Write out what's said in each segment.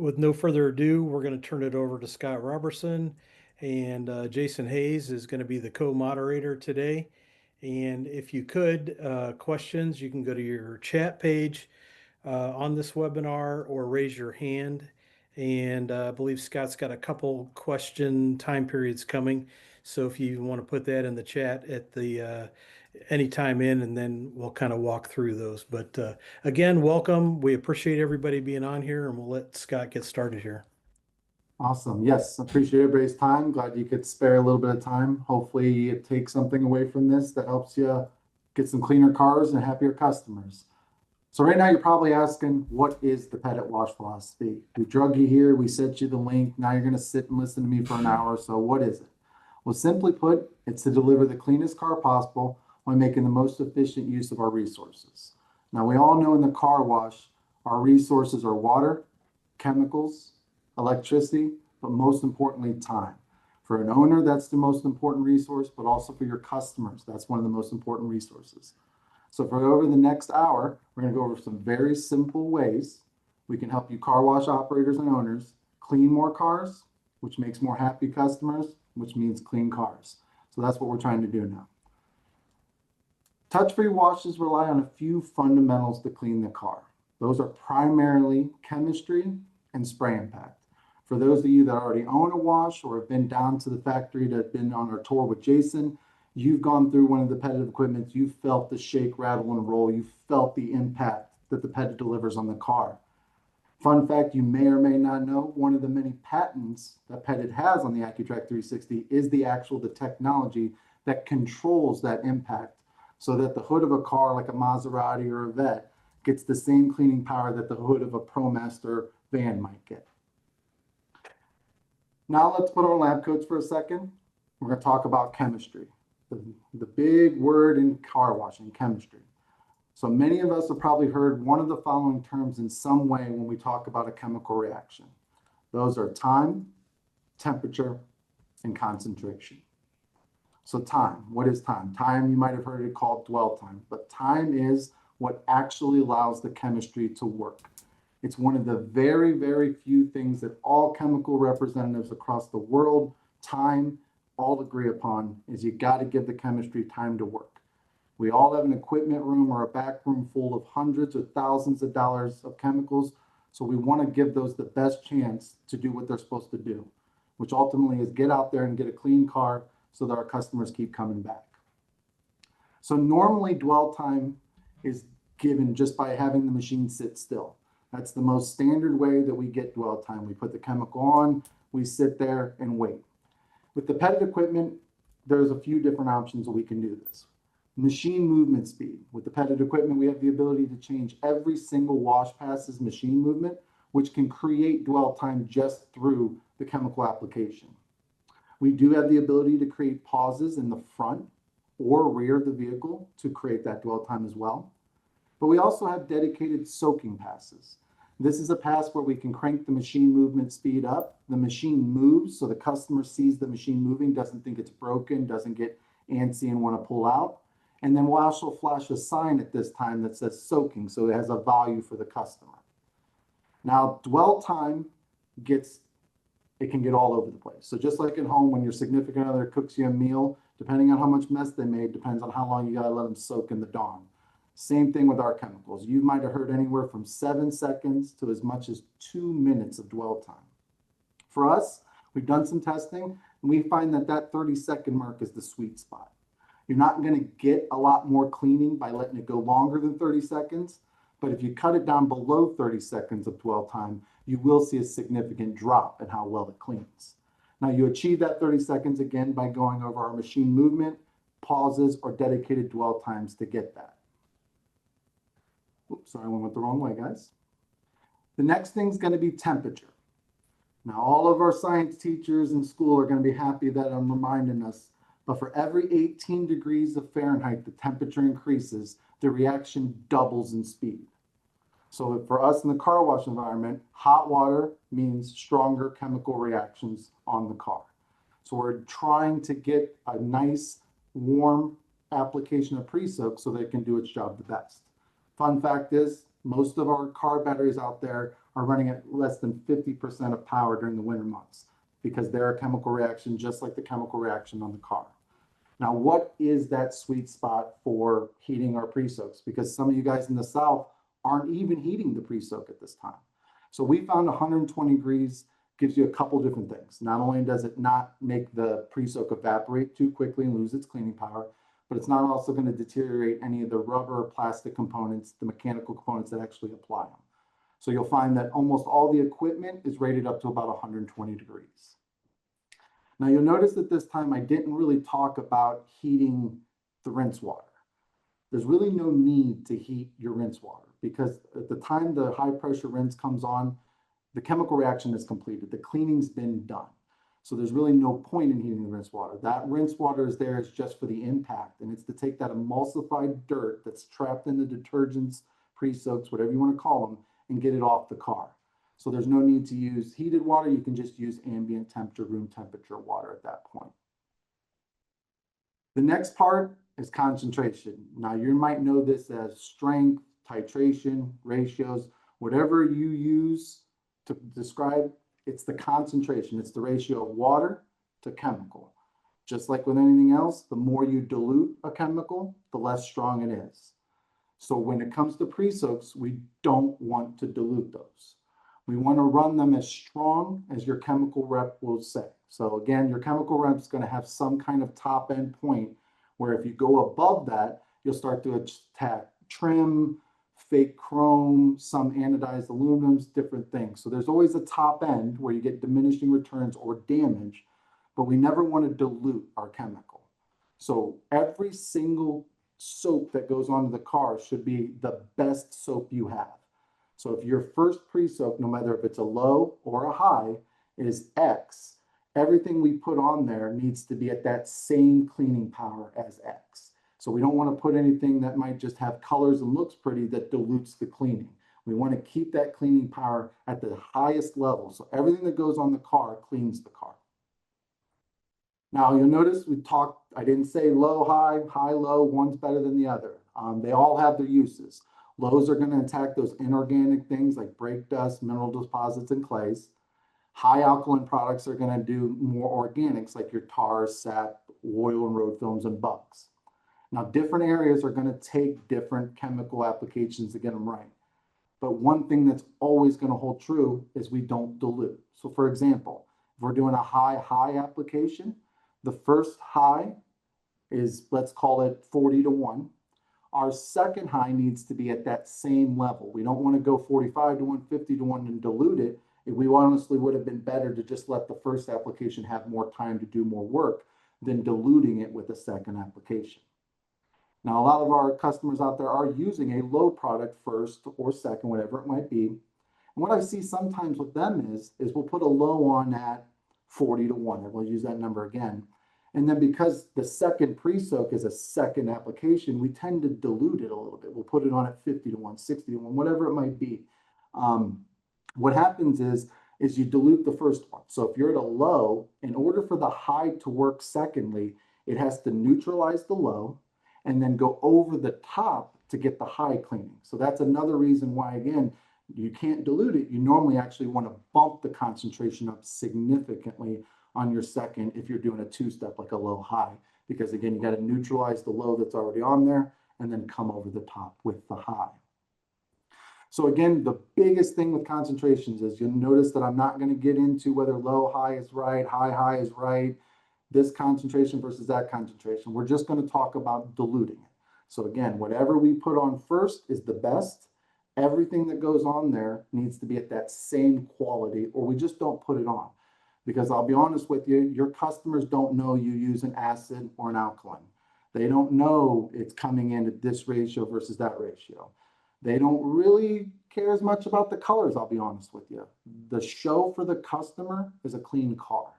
with no further ado, we're going to turn it over to Scott Robertson, and Jason Hayes is going to be the co-moderator today. And if you could, questions, you can go to your chat page on this webinar or raise your hand. And I believe Scott's got a couple question time periods coming. So if you want to put that in the chat at the any time in, and then we'll kind of walk through those. But again, welcome. We appreciate everybody being on here, and we'll let Scott get started here. Awesome. Yes, appreciate everybody's time. Glad you could spare a little bit of time. Hopefully you take something away from this that helps you get some cleaner cars and happier customers. So right now you're probably asking, what is the Petit Wash philosophy? We drug you here, we sent you the link. Now you're going to sit and listen to me for an hour. So what is it? Well, simply put, it's to deliver the cleanest car possible while making the most efficient use of our resources. Now we all know in the car wash, our resources are water, chemicals, electricity, but most importantly, time. For an owner, that's the most important resource, but also for your customers, that's one of the most important resources. So for over the next hour, we're going to go over some very simple ways we can help you car wash operators and owners clean more cars, which makes more happy customers, which means clean cars. So that's what we're trying to do now. Touch-free washes rely on a few fundamentals to clean the car. Those are primarily chemistry and spray impact. For those of you that already own a wash or have been down to the factory that have been on our tour with Jason, you've gone through one of the Petit equipment, you've felt the shake, rattle, and roll, you've felt the impact that the Petit delivers on the car. Fun fact you may or may not know, one of the many patents that Petit has on the AccuTrack 360 is the technology that controls that impact so that the hood of a car like a Maserati or a Vet gets the same cleaning power that the hood of a ProMaster van might get. Now let's put on lab coats for a second. We're going to talk about chemistry, the big word in car washing, chemistry. So many of us have probably heard one of the following terms in some way when we talk about a chemical reaction. Those are time, temperature, and concentration. So time, what is time? Time, you might have heard it called dwell time, but time is what actually allows the chemistry to work. It's one of the very, very few things that all chemical representatives across the world, time, all agree upon is you got to give the chemistry time to work. We all have an equipment room or a back room full of hundreds or thousands of dollars of chemicals, so we want to give those the best chance to do what they're supposed to do, which ultimately is get out there and get a clean car so that our customers keep coming back. So normally dwell time is given just by having the machine sit still. That's the most standard way that we get dwell time. We put the chemical on, we sit there and wait. With the Petit equipment, there's a few different options that we can do this. Machine movement speed. With the Petit equipment, we have the ability to change every single wash pass's machine movement, which can create dwell time just through the chemical application. We do have the ability to create pauses in the front or rear of the vehicle to create that dwell time as well. But we also have dedicated soaking passes. This is a pass where we can crank the machine movement speed up. The machine moves, so the customer sees the machine moving, doesn't think it's broken, doesn't get antsy and want to pull out. And then we'll also flash a sign at this time that says soaking, so it has a value for the customer. Now, dwell time can get all over the place. So just like at home, when your significant other cooks you a meal, depending on how much mess they made, depends on how long you got to let them soak in the Dawn. Same thing with our chemicals. You might have heard anywhere from 7 seconds to as much as 2 minutes of dwell time. For us, we've done some testing, and we find that 30-second mark is the sweet spot. You're not going to get a lot more cleaning by letting it go longer than 30 seconds, but if you cut it down below 30 seconds of dwell time, you will see a significant drop in how well it cleans. Now, you achieve that 30 seconds again by going over our machine movement, pauses, or dedicated dwell times to get that. Oops, sorry, I went the wrong way, guys. The next thing is going to be temperature. Now, all of our science teachers in school are going to be happy that I'm reminding us, but for every 18 degrees of Fahrenheit, the temperature increases, the reaction doubles in speed. So for us in the car wash environment, hot water means stronger chemical reactions on the car. So we're trying to get a nice, warm application of pre-soak so that it can do its job the best. Fun fact is, most of our car batteries out there are running at less than 50% of power during the winter months because they're a chemical reaction just like the chemical reaction on the car. Now, what is that sweet spot for heating our pre-soaks? Because some of you guys in the South aren't even heating the pre-soak at this time. So we found 120 degrees gives you a couple different things. Not only does it not make the pre-soak evaporate too quickly and lose its cleaning power, but it's not also going to deteriorate any of the rubber or plastic components, the mechanical components that actually apply them. So you'll find that almost all the equipment is rated up to about 120 degrees. Now you'll notice that this time I didn't really talk about heating the rinse water. There's really no need to heat your rinse water because at the time the high pressure rinse comes on, the chemical reaction is completed. The cleaning's been done. So there's really no point in heating the rinse water. That rinse water is there is just for the impact, and it's to take that emulsified dirt that's trapped in the detergents, pre-soaks, whatever you want to call them, and get it off the car. So there's no need to use heated water. You can just use ambient temperature, room temperature water at that point. The next part is concentration. Now you might know this as strength, titration, ratios, whatever you use to describe, it's the concentration. It's the ratio of water to chemical. Just like with anything else, the more you dilute a chemical, the less strong it is. So when it comes to pre-soaks, we don't want to dilute those. We want to run them as strong as your chemical rep will say. So again, your chemical rep is going to have some kind of top end point where if you go above that, you'll start to attack trim, fake chrome, some anodized aluminums, different things. So there's always a top end where you get diminishing returns or damage, but we never want to dilute our chemical. So every single soap that goes onto the car should be the best soap you have. So if your first pre-soak, no matter if it's a low or a high, is X, everything we put on there needs to be at that same cleaning power as X. So we don't want to put anything that might just have colors and looks pretty that dilutes the cleaning. We want to keep that cleaning power at the highest level. So everything that goes on the car cleans the car. Now you'll notice I didn't say low, high, high, low, one's better than the other. They all have their uses. Lows are going to attack those inorganic things like brake dust, mineral deposits, and clays. High alkaline products are going to do more organics like your tar, sap, oil, and road films, and bugs. Now, different areas are going to take different chemical applications to get them right. But one thing that's always going to hold true is we don't dilute. So for example, if we're doing a high application, the first high is, let's call it 40 to 1. Our second high needs to be at that same level. We don't want to go 45 to 1, 50 to 1 and dilute it. We honestly would have been better to just let the first application have more time to do more work than diluting it with a second application. Now, a lot of our customers out there are using a low product first or second, whatever it might be. And what I see sometimes with them is we'll put a low on at 40 to 1, and we'll use that number again. And then because the second pre-soak is a second application, we tend to dilute it a little bit. We'll put it on at 50 to 1, 60 to 1, whatever it might be. What happens is you dilute the first one. So if you're at a low, in order for the high to work secondly, it has to neutralize the low and then go over the top to get the high cleaning. So that's another reason why, again, you can't dilute it. You normally actually want to bump the concentration up significantly on your second if you're doing a two-step like a low high, because again, you got to neutralize the low that's already on there and then come over the top with the high. So again, the biggest thing with concentrations is you'll notice that I'm not going to get into whether low high is right, high is right, this concentration versus that concentration. We're just going to talk about diluting it. So again, whatever we put on first is the best. Everything that goes on there needs to be at that same quality, or we just don't put it on. Because I'll be honest with you, your customers don't know you use an acid or an alkaline. They don't know it's coming in at this ratio versus that ratio. They don't really care as much about the colors, I'll be honest with you. The show for the customer is a clean car.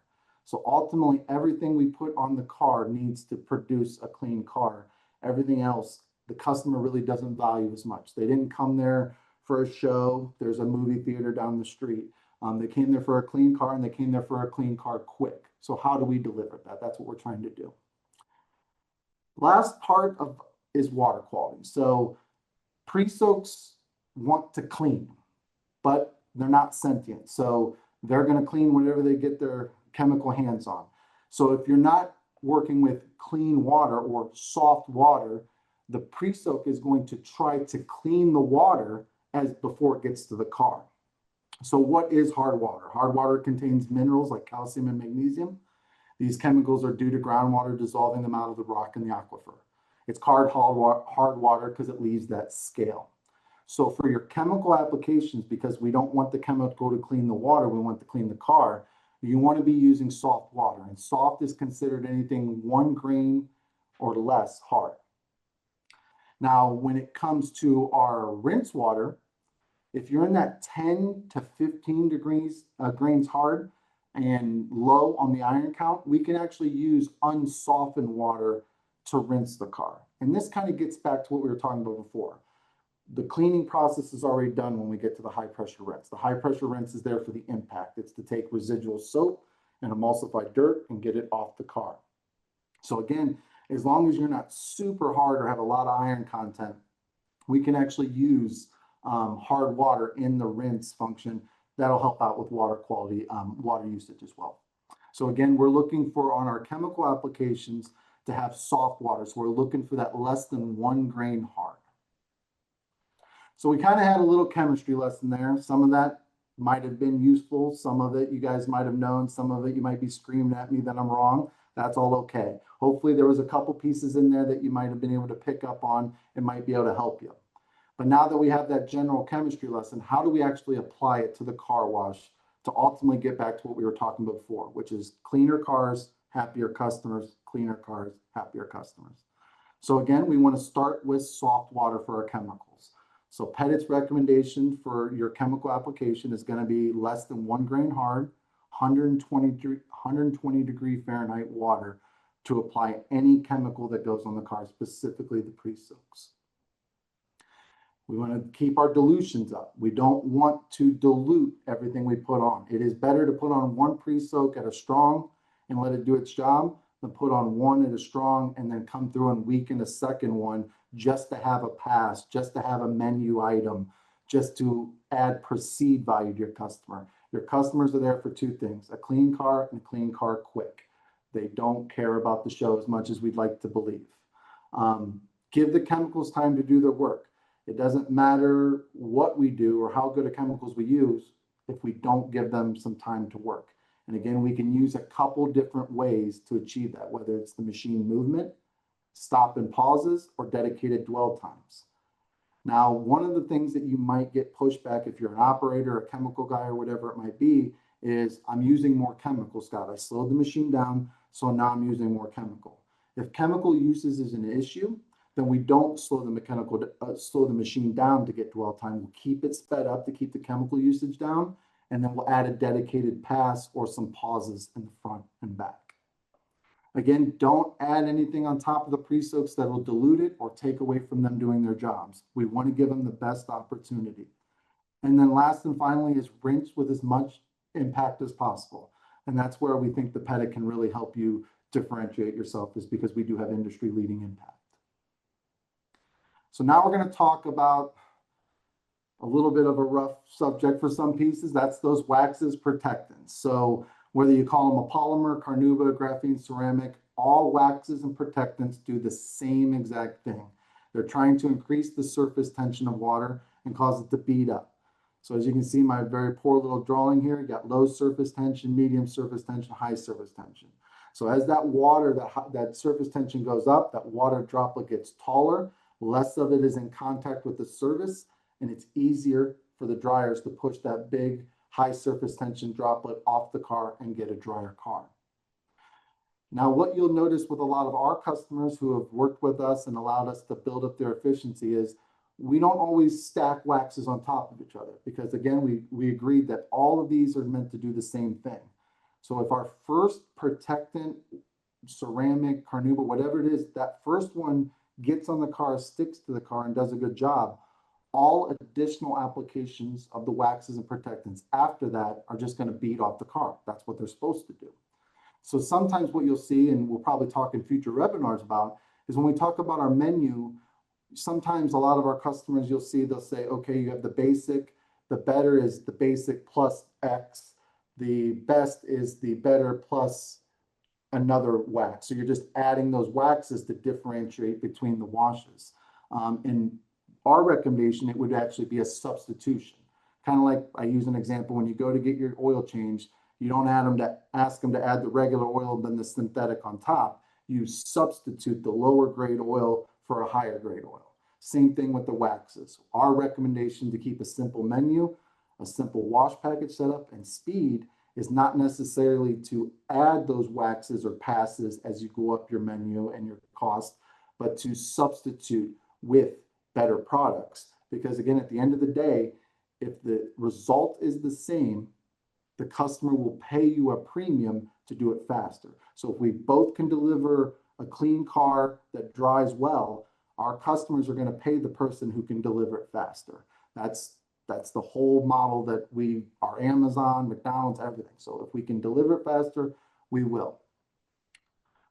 So ultimately, everything we put on the car needs to produce a clean car. Everything else, the customer really doesn't value as much. They didn't come there for a show. There's a movie theater down the street. They came there for a clean car, and they came there for a clean car quick. So how do we deliver that? That's what we're trying to do. Last part is water quality. So pre-soaks want to clean, but they're not sentient. So they're going to clean whatever they get their chemical hands on. So if you're not working with clean water or soft water, the pre-soak is going to try to clean the water as before it gets to the car. So what is hard water? Hard water contains minerals like calcium and magnesium. These chemicals are due to groundwater dissolving them out of the rock in the aquifer. It's called hard water because it leaves that scale. So for your chemical applications, because we don't want the chemical to clean the water, we want to clean the car, you want to be using soft water. And soft is considered anything 1 grain or less hard. Now, when it comes to our rinse water, if you're in that 10 to 15 degrees grains hard and low on the iron count, we can actually use unsoftened water to rinse the car. And this kind of gets back to what we were talking about before. The cleaning process is already done when we get to the high pressure rinse. The high pressure rinse is there for the impact. It's to take residual soap and emulsified dirt and get it off the car. So again, as long as you're not super hard or have a lot of iron content, we can actually use hard water in the rinse function. That'll help out with water quality, water usage as well. So again, we're looking for on our chemical applications to have soft water. So we're looking for that less than 1 grain hard. So we kind of had a little chemistry lesson there. Some of that might have been useful. Some of it you guys might have known. Some of it you might be screaming at me that I'm wrong. That's all okay. Hopefully there was a couple pieces in there that you might have been able to pick up on and might be able to help you. But now that we have that general chemistry lesson, how do we actually apply it to the car wash to ultimately get back to what we were talking about before, which is cleaner cars, happier customers, cleaner cars, happier customers. So again, we want to start with soft water for our chemicals. So Pettit's recommendation for your chemical application is going to be less than 1 grain hard, 120 degree Fahrenheit water to apply any chemical that goes on the car, specifically the pre-soaks. We want to keep our dilutions up. We don't want to dilute everything we put on. It is better to put on 1 pre-soak at a strong and let it do its job than put on 1 at a strong and then come through and weaken a second one just to have a pass, just to have a menu item, just to add perceived value to your customer. Your customers are there for 2 things, a clean car and a clean car quick. They don't care about the show as much as we'd like to believe. Give the chemicals time to do their work. It doesn't matter what we do or how good of chemicals we use if we don't give them some time to work. And again, we can use a couple different ways to achieve that, whether it's the machine movement, stop and pauses, or dedicated dwell times. Now, one of the things that you might get pushback if you're an operator, a chemical guy, or whatever it might be, is I'm using more chemical, Scott. I slowed the machine down, so now I'm using more chemical. If chemical usage is an issue, then we don't slow the machine down to get dwell time. We'll keep it sped up to keep the chemical usage down, and then we'll add a dedicated pass or some pauses in the front and back. Again, don't add anything on top of the pre-soaks that will dilute it or take away from them doing their jobs. We want to give them the best opportunity. And then last and finally is rinse with as much impact as possible. And that's where we think the Petit can really help you differentiate yourself, is because we do have industry leading impact. So now we're going to talk about a little bit of a rough subject for some pieces. That's those waxes protectants. So whether you call them a polymer, carnauba, graphene, ceramic, all waxes and protectants do the same exact thing. They're trying to increase the surface tension of water and cause it to bead up. So as you can see, my very poor little drawing here, you got low surface tension, medium surface tension, high surface tension. So as that water, that surface tension goes up, that water droplet gets taller, less of it is in contact with the surface, and it's easier for the dryers to push that big high surface tension droplet off the car and get a drier car. Now, what you'll notice with a lot of our customers who have worked with us and allowed us to build up their efficiency is we don't always stack waxes on top of each other, because again, we agreed that all of these are meant to do the same thing. So if our first protectant, ceramic, carnauba, whatever it is, that first one gets on the car, sticks to the car, and does a good job, all additional applications of the waxes and protectants after that are just going to bead off the car. That's what they're supposed to do. So sometimes what you'll see, and we'll probably talk in future webinars about, is when we talk about our menu, sometimes a lot of our customers, you'll see, they'll say, okay, you have the basic, The better is the basic plus X. The best is the better plus another wax. So you're just adding those waxes to differentiate between the washes. In our recommendation, it would actually be a substitution. Kind of like I use an example when you go to get your oil change, you don't ask them to add the regular oil and then the synthetic on top. You substitute the lower grade oil for a higher grade oil. Same thing with the waxes. Our recommendation to keep a simple menu, a simple wash package setup, and speed is not necessarily to add those waxes or passes as you go up your menu and your cost, but to substitute with better products. Because again, at the end of the day, if the result is the same, the customer will pay you a premium to do it faster. So if we both can deliver a clean car that dries well, our customers are going to pay the person who can deliver it faster. That's the whole model that we are Amazon, McDonald's, everything. So if we can deliver it faster, we will.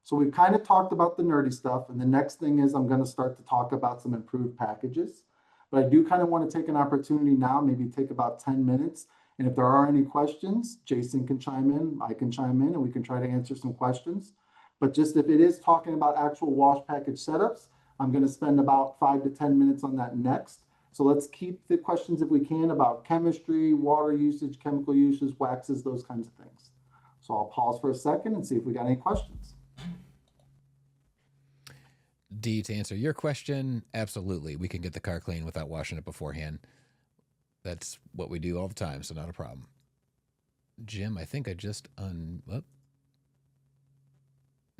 So we've kind of talked about the nerdy stuff, and the next thing is I'm going to start to talk about some improved packages. But I do kind of want to take an opportunity now, maybe take about 10 minutes. And if there are any questions, Jason can chime in, I can chime in, and we can try to answer some questions. But just if it is talking about actual wash package setups, I'm going to spend about 5 to 10 minutes on that next. So let's keep the questions if we can about chemistry, water usage, chemical uses, waxes, those kinds of things. So I'll pause for a second and see if we got any questions. D, to answer your question, absolutely. We can get the car clean without washing it beforehand. That's what we do all the time, so not a problem. Jim, I think I just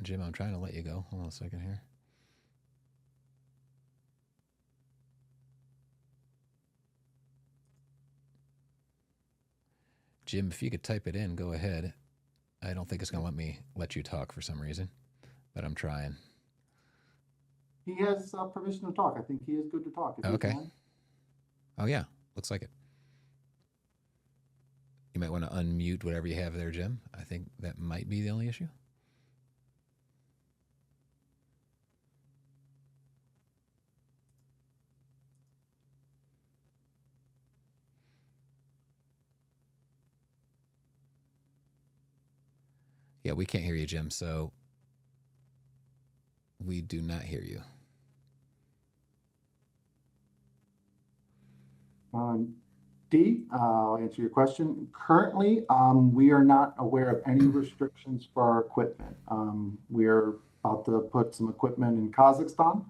Jim, I'm trying to let you go. Hold on a second here. Jim, if you could type it in, go ahead. I don't think it's going to let you talk for some reason, but I'm trying. He has permission to talk. I think he is good to talk. Okay. Oh, yeah. Looks like it. You might want to unmute whatever you have there, Jim. I think that might be the only issue. Yeah, we can't hear you, Jim, so we do not hear you. D, I'll answer your question. Currently, we are not aware of any restrictions for our equipment. We are about to put some equipment in Kazakhstan.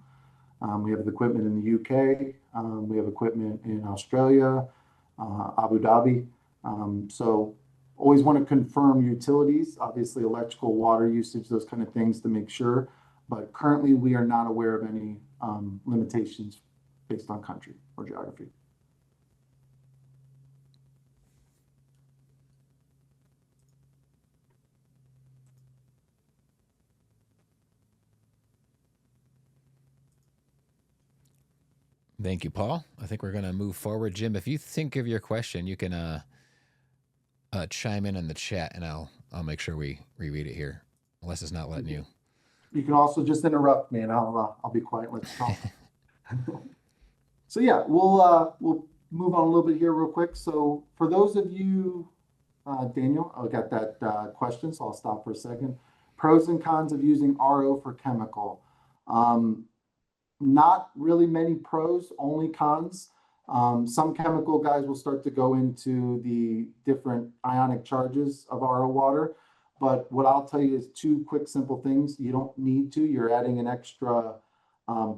We have equipment in the UK. We have equipment in Australia, Abu Dhabi. So always want to confirm utilities, obviously electrical, water usage, those kind of things to make sure. But currently, we are not aware of any limitations based on country or geography. Thank you, Paul. I think we're going to move forward. Jim, if you think of your question, you can chime in the chat, and I'll make sure we reread it here, unless it's not letting you. You can also just interrupt me, and I'll be quiet. Let's talk. So yeah, we'll move on a little bit here real quick. So for those of you, Daniel, I got that question, so I'll stop for a second. Pros and cons of using RO for chemical. Not really many pros, only cons. Some chemical guys will start to go into the different ionic charges of RO water. But what I'll tell you is two quick, simple things. You don't need to. You're adding an extra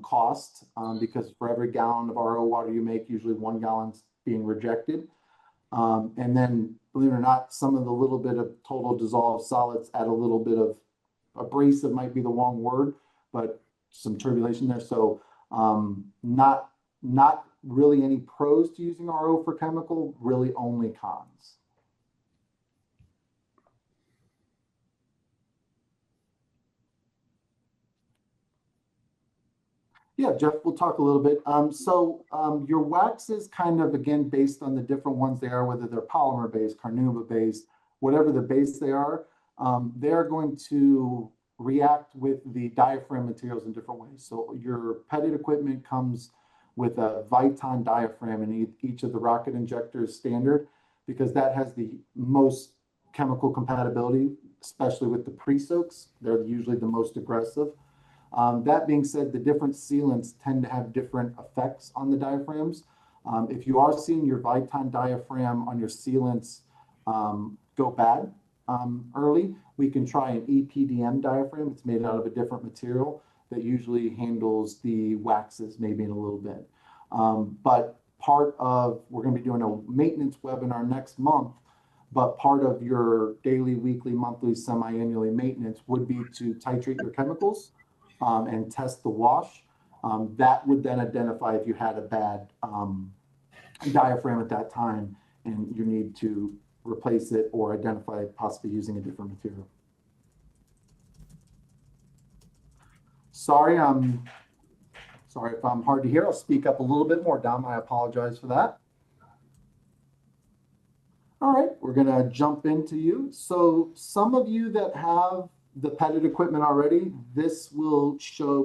cost because for every gallon of RO water you make, usually 1 gallon's being rejected. And then, believe it or not, some of the little bit of total dissolved solids add a little bit of abrasive, might be the wrong word, but some turbulation there. So not really any pros to using RO for chemical, really only cons. Yeah, Jeff, we'll talk a little bit. Your wax is kind of, again, based on the different ones they are, whether they're polymer-based, carnauba-based, whatever the base they are, they're going to react with the diaphragm materials in different ways. So your petted equipment comes with a Viton diaphragm in each of the rocket injectors standard, because that has the most chemical compatibility, especially with the pre-soaks. They're usually the most aggressive. That being said, the different sealants tend to have different effects on the diaphragms. If you are seeing your Viton diaphragm on your sealants go bad early, we can try an EPDM diaphragm. It's made out of a different material that usually handles the waxes maybe in a little bit. But part of, we're going to be doing a maintenance webinar next month, but part of your daily, weekly, monthly, semi-annually maintenance would be to titrate your chemicals and test the wash. That would then identify if you had a bad diaphragm at that time and you need to replace it or identify possibly using a different material. Sorry if I'm hard to hear. I'll speak up a little bit more, Dom. I apologize for that. All right, we're gonna jump into you. So some of you that have the petted equipment already, this will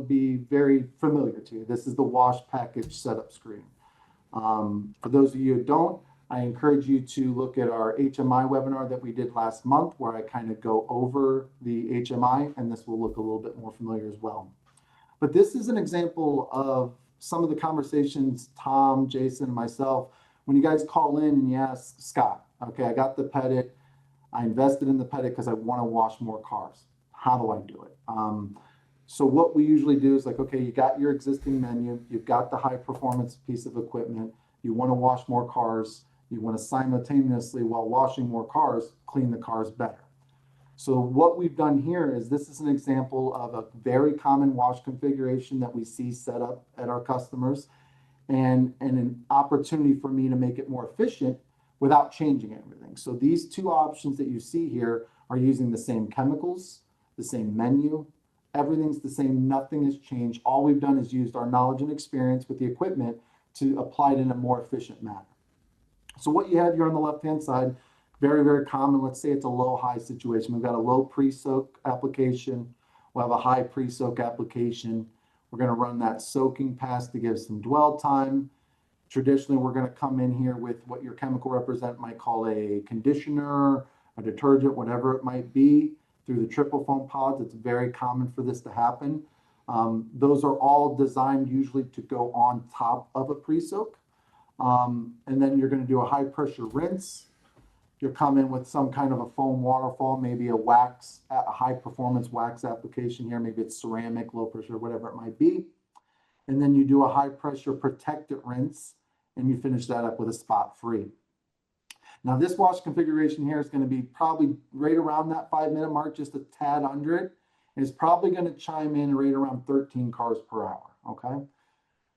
be very familiar to you. This is the wash package setup screen. For those of you who don't, I encourage you to look at our HMI webinar that we did last month, where I kind of go over the HMI, and this will look a little bit more familiar as well. But this is an example of some of the conversations, Tom, Jason, and myself, when you guys call in and you ask Scott, okay, I got the petted, I invested in the petted because I want to wash more cars. How do I do it? So what we usually do is like, okay, you got your existing menu, you've got the high performance piece of equipment, you want to wash more cars, you want to simultaneously, while washing more cars, clean the cars better. So what we've done here is, this is an example of a very common wash configuration that we see set up at our customers, and an opportunity for me to make it more efficient without changing everything. So these two options that you see here are using the same chemicals, the same menu, everything's the same, nothing has changed. All we've done is used our knowledge and experience with the equipment to apply it in a more efficient manner. So what you have here on the left-hand side, very, very common. Let's say it's a low-high situation. We've got a low pre-soak application. We'll have a high pre-soak application. We're going to run that soaking pass to give some dwell time. Traditionally, we're going to come in here with what your chemical representative might call a conditioner, a detergent, whatever it might be, through the triple foam pods. It's very common for this to happen. Those are all designed usually to go on top of a pre-soak. And then you're going to do a high pressure rinse. You'll come in with some kind of a foam waterfall, maybe a wax, a high performance wax application here. Maybe it's ceramic, low pressure, whatever it might be. And then you do a high pressure protectant rinse, and you finish that up with a spot free. Now this wash configuration here is going to be probably right around that 5-minute mark, just a tad under it. And it's probably going to chime in right around 13 cars per hour. Okay.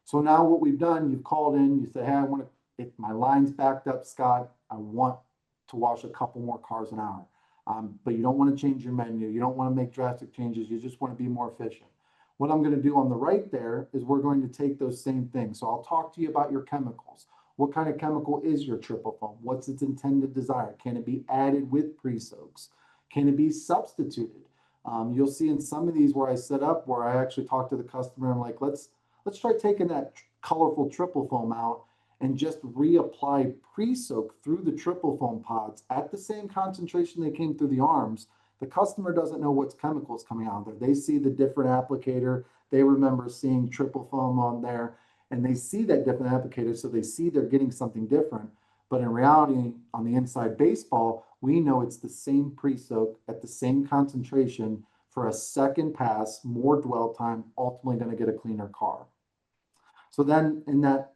So now what we've done, you've called in, you say, hey, I want to, if my line's backed up, Scott, I want to wash a couple more cars an hour. But you don't want to change your menu. You don't want to make drastic changes. You just want to be more efficient. What I'm going to do on the right there is we're going to take those same things. So I'll talk to you about your chemicals. What kind of chemical is your triple foam? What's its intended desire? Can it be added with pre-soaks? Can it be substituted? You'll see in some of these where I set up, where I actually talk to the customer, I'm like, let's try taking that colorful triple foam out and just reapply pre-soak through the triple foam pods at the same concentration they came through the arms. The customer doesn't know what's chemicals coming out there. They see the different applicator. They remember seeing triple foam on there, and they see that different applicator, so they see they're getting something different. But in reality, on the inside baseball, we know it's the same pre-soak at the same concentration for a second pass, more dwell time, ultimately going to get a cleaner car. So then in that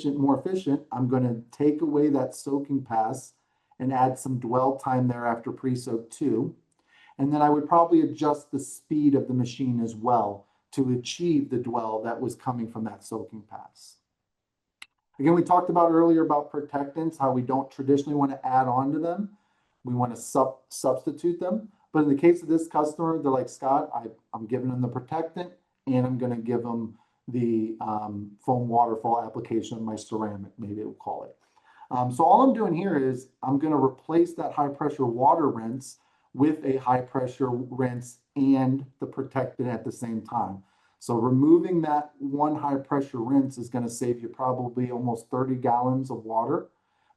more efficient, I'm going to take away that soaking pass and add some dwell time there after pre-soak too. And then I would probably adjust the speed of the machine as well to achieve the dwell that was coming from that soaking pass. Again, we talked about earlier about protectants, how we don't traditionally want to add on to them. We want to substitute them. But in the case of this customer, they're like, Scott, I'm giving them the protectant, and I'm going to give them the foam waterfall application of my ceramic, maybe we'll call it. So all I'm doing here is I'm going to replace that high pressure water rinse with a high pressure rinse and the protectant at the same time. So removing that one high pressure rinse is going to save you probably almost 30 gallons of water,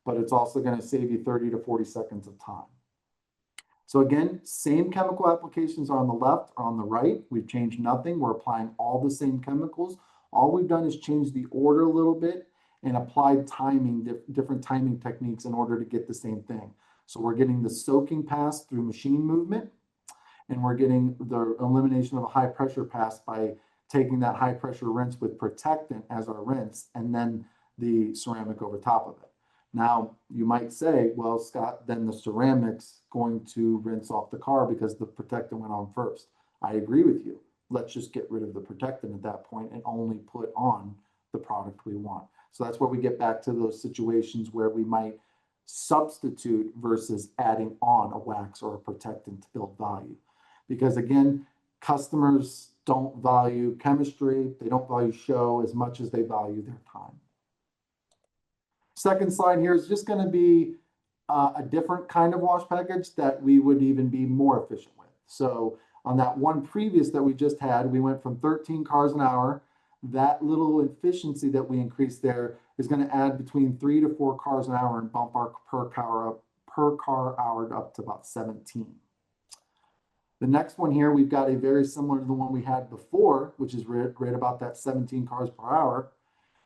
but it's also going to save you 30 to 40 seconds of time. So again, same chemical applications are on the left or on the right. We've changed nothing. We're applying all the same chemicals. All we've done is change the order a little bit and applied different timing techniques in order to get the same thing. So we're getting the soaking pass through machine movement, and we're getting the elimination of a high pressure pass by taking that high pressure rinse with protectant as our rinse, and then the ceramic over top of it. Now, you might say, well, Scott, then the ceramic's going to rinse off the car because the protectant went on first. I agree with you. Let's just get rid of the protectant at that point and only put on the product we want. So that's where we get back to those situations where we might substitute versus adding on a wax or a protectant to build value. Because again, customers don't value chemistry, they don't value show as much as they value their time. Second slide here is just going to be a different kind of wash package that we would even be more efficient with. So on that one previous that we just had, we went from 13 cars an hour. That little efficiency that we increased there is going to add between 3 to 4 cars an hour and bump our per car hour up to about 17. The next one here, we've got a very similar to the one we had before, which is right about that 17 cars per hour.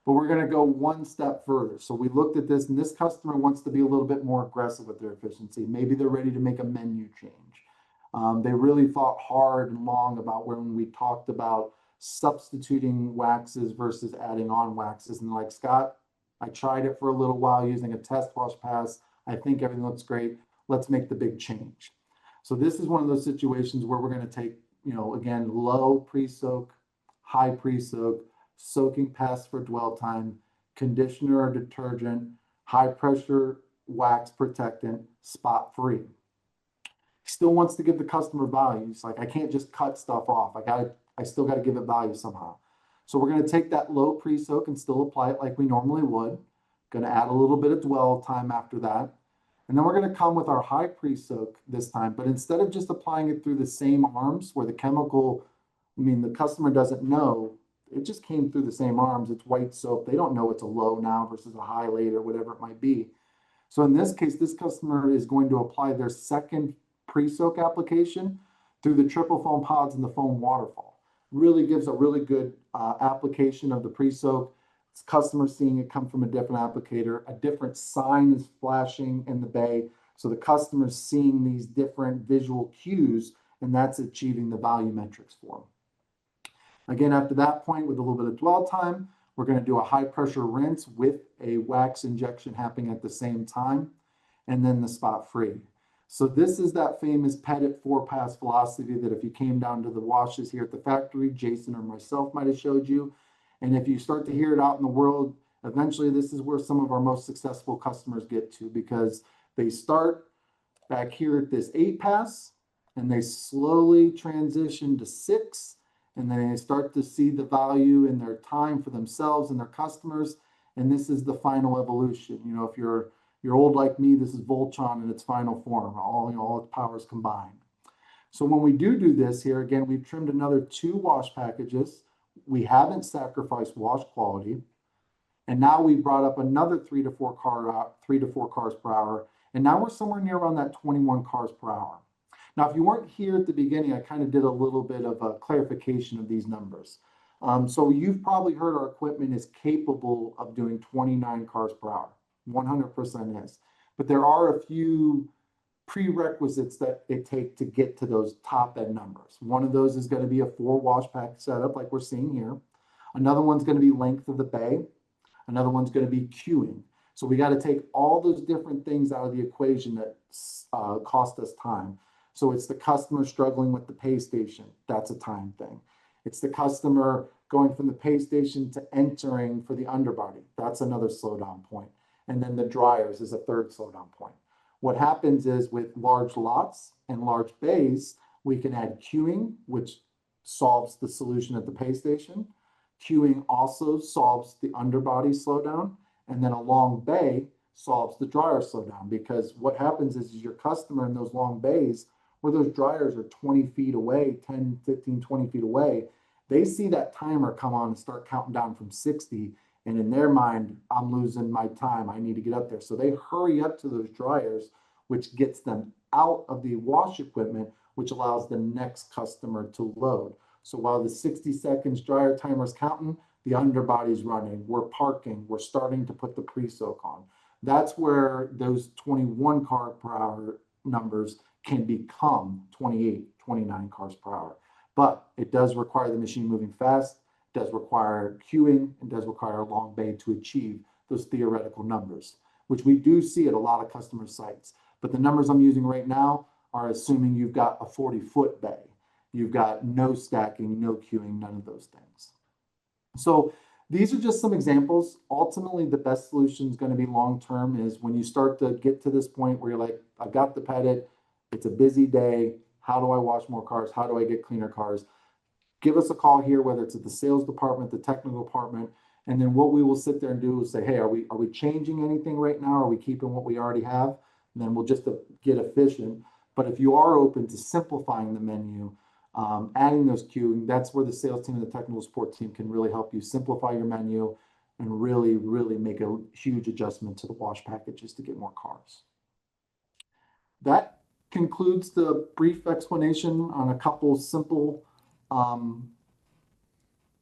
But we're going to go one step further. So we looked at this, and this customer wants to be a little bit more aggressive with their efficiency. Maybe they're ready to make a menu change. They really thought hard and long about when we talked about substituting waxes versus adding on waxes. And like, Scott, I tried it for a little while using a test wash pass. I think everything looks great. Let's make the big change. So this is one of those situations where we're going to take, again, low pre-soak, high pre-soak, soaking pass for dwell time, conditioner or detergent, high pressure wax protectant, spot free. He still wants to give the customer value. It's like, I can't just cut stuff off. I still got to give it value somehow. So we're going to take that low pre-soak and still apply it like we normally would. Going to add a little bit of dwell time after that. And then we're going to come with our high pre-soak this time, but instead of just applying it through the same arms where the chemical, the customer doesn't know, it just came through the same arms. It's white soap. They don't know it's a low now versus a high later, whatever it might be. So in this case, this customer is going to apply their second pre-soak application through the triple foam pods and the foam waterfall. Really gives a really good application of the pre-soak. Customer seeing it come from a different applicator. A different sign is flashing in the bay. So the customer's seeing these different visual cues, and that's achieving the value metrics for them. Again, after that point, with a little bit of dwell time, we're going to do a high pressure rinse with a wax injection happening at the same time, and then the spot free. So this is that famous Petit 4-pass velocity that if you came down to the washes here at the factory, Jason or myself might have showed you. And if you start to hear it out in the world, eventually this is where some of our most successful customers get to, because they start back here at this 8-pass and they slowly transition to 6, and then they start to see the value in their time for themselves and their customers. And this is the final evolution. If you're old like me, this is Voltron in its final form, all its powers combined. So when we do this here, again, we've trimmed another 2 wash packages. We haven't sacrificed wash quality. And now we've brought up another 3 to 4 cars per hour. And now we're somewhere near around that 21 cars per hour. Now, if you weren't here at the beginning, I kind of did a little bit of a clarification of these numbers. So you've probably heard our equipment is capable of doing 29 cars per hour. 100% is. But there are a few prerequisites that it takes to get to those top end numbers. One of those is going to be a 4 wash pack setup like we're seeing here. Another one's going to be length of the bay. Another one's going to be queuing. So we got to take all those different things out of the equation that cost us time. So it's the customer struggling with the pay station. That's a time thing. It's the customer going from the pay station to entering for the underbody. That's another slowdown point. And then the dryers is a third slowdown point. What happens is with large lots and large bays, we can add queuing, which solves the solution at the pay station. Queuing also solves the underbody slowdown. And then a long bay solves the dryer slowdown, because what happens is your customer in those long bays where those dryers are 20 feet away, 10, 15, 20 feet away, They see that timer come on and start counting down from 60. And in their mind, I'm losing my time. I need to get up there. So they hurry up to those dryers, which gets them out of the wash equipment, which allows the next customer to load. So while the 60 seconds dryer timer is counting, the underbody's running, we're parking, we're starting to put the pre-soak on. That's where those 21 car per hour numbers can become 28, 29 cars per hour. But it does require the machine moving fast, does require queuing, and does require a long bay to achieve those theoretical numbers, which we do see at a lot of customer sites. But the numbers I'm using right now are assuming you've got a 40-foot bay. You've got no stacking, no queuing, none of those things. So these are just some examples. Ultimately, the best solution is going to be long-term is when you start to get to this point where you're like, I've got the Petit, it's a busy day. How do I wash more cars? How do I get cleaner cars? Give us a call here, whether it's at the sales department, the technical department, and then what we will sit there and do is say, hey, are we changing anything right now? Are we keeping what we already have? And then we'll just get efficient. But if you are open to simplifying the menu, adding those queuing, that's where the sales team and the technical support team can really help you simplify your menu and really, really make a huge adjustment to the wash packages to get more cars. That concludes the brief explanation on a couple simple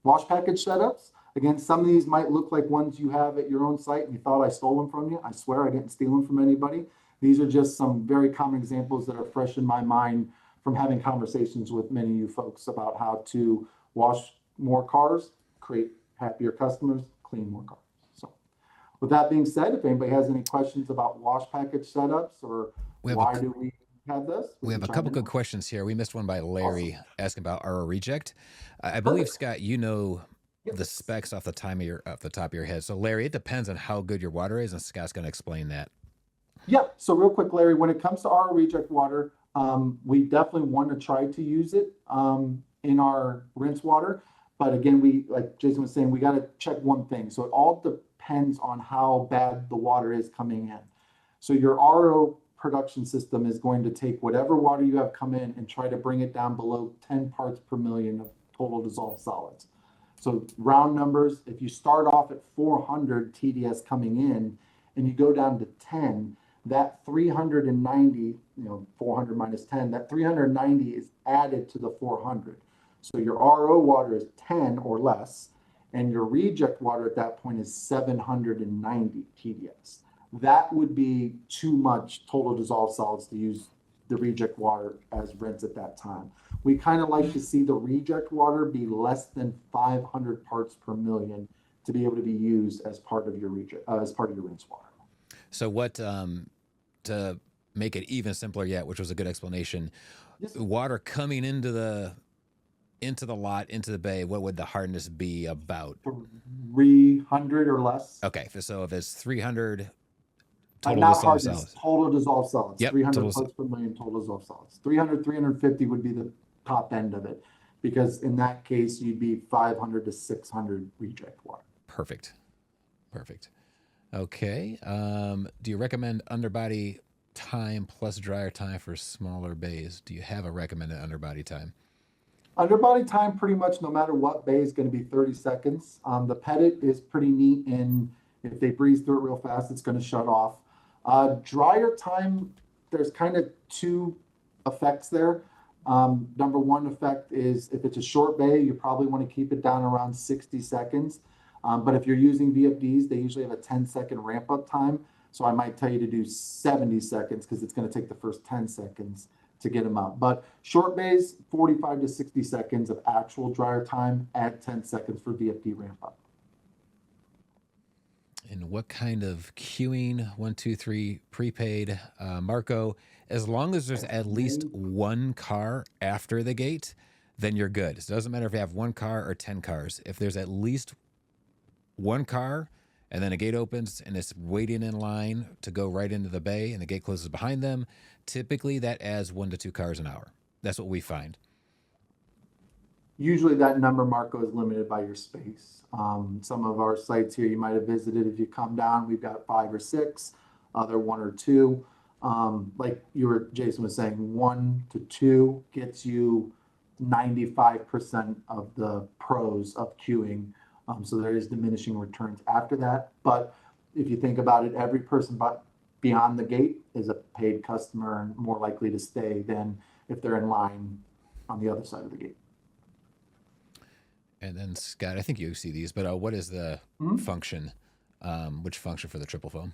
wash package setups. Again, some of these might look like ones you have at your own site and you thought I stole them from you. I swear I didn't steal them from anybody. These are just some very common examples that are fresh in my mind from having conversations with many of you folks about how to wash more cars, create happier customers, clean more cars. So with that being said, if anybody has any questions about wash package setups or why do we have this? We have a couple good questions here. We missed one by Larry asking about RO reject. I believe, Scott, you know the specs off the top of your head. So Larry, it depends on how good your water is, and Scott's going to explain that. Yep. So real quick, Larry, when it comes to RO reject water, we definitely want to try to use it in our rinse water. But again, like Jason was saying, we got to check one thing. So it all depends on how bad the water is coming in. So your RO production system is going to take whatever water you have come in and try to bring it down below 10 parts per million of total dissolved solids. So round numbers, if you start off at 400 TDS coming in and you go down to 10, that 390, 400 minus 10, that 390 is added to the 400. So your RO water is 10 or less, and your reject water at that point is 790 TDS. That would be too much total dissolved solids to use the reject water as rinse at that time. We kind of like to see the reject water be less than 500 parts per million to be able to be used as part of your rinse water. So what, to make it even simpler yet, which was a good explanation, water coming into the lot, into the bay, what would the hardness be about? 300 or less. Okay, so if it's 300 total dissolved solids. Total dissolved solids. Yep, 300 parts per million total dissolved solids. 300, 350 would be the top end of it, because in that case, you'd be 500 to 600 reject water. Perfect. Okay. Do you recommend underbody time plus dryer time for smaller bays? Do you have a recommended underbody time? Underbody time, pretty much no matter what bay, is going to be 30 seconds. The Petit is pretty neat, and if they breeze through it real fast, it's going to shut off. Dryer time, there's kind of two effects there. Number one effect is if it's a short bay, you probably want to keep it down around 60 seconds. But if you're using VFDs, they usually have a 10-second ramp up time. So I might tell you to do 70 seconds because it's going to take the first 10 seconds to get them up. But short bays, 45 to 60 seconds of actual dryer time, add 10 seconds for VFD ramp up. And what kind of queuing, 1, 2, 3, prepaid, Marco, as long as there's at least one car after the gate, then you're good. So it doesn't matter if you have one car or 10 cars. If there's at least one car and then a gate opens and it's waiting in line to go right into the bay and the gate closes behind them, typically that adds 1 to 2 cars an hour. That's what we find. Usually that number, Marco, is limited by your space. Some of our sites here you might have visited, if you come down, we've got 5 or 6, other 1 or 2. Like Jason was saying, 1 to 2 gets you 95% of the pros of queuing. So there is diminishing returns after that. But if you think about it, every person beyond the gate is a paid customer and more likely to stay than if they're in line on the other side of the gate. And then Scott, I think you see these, but what is the function? Which function for the triple foam?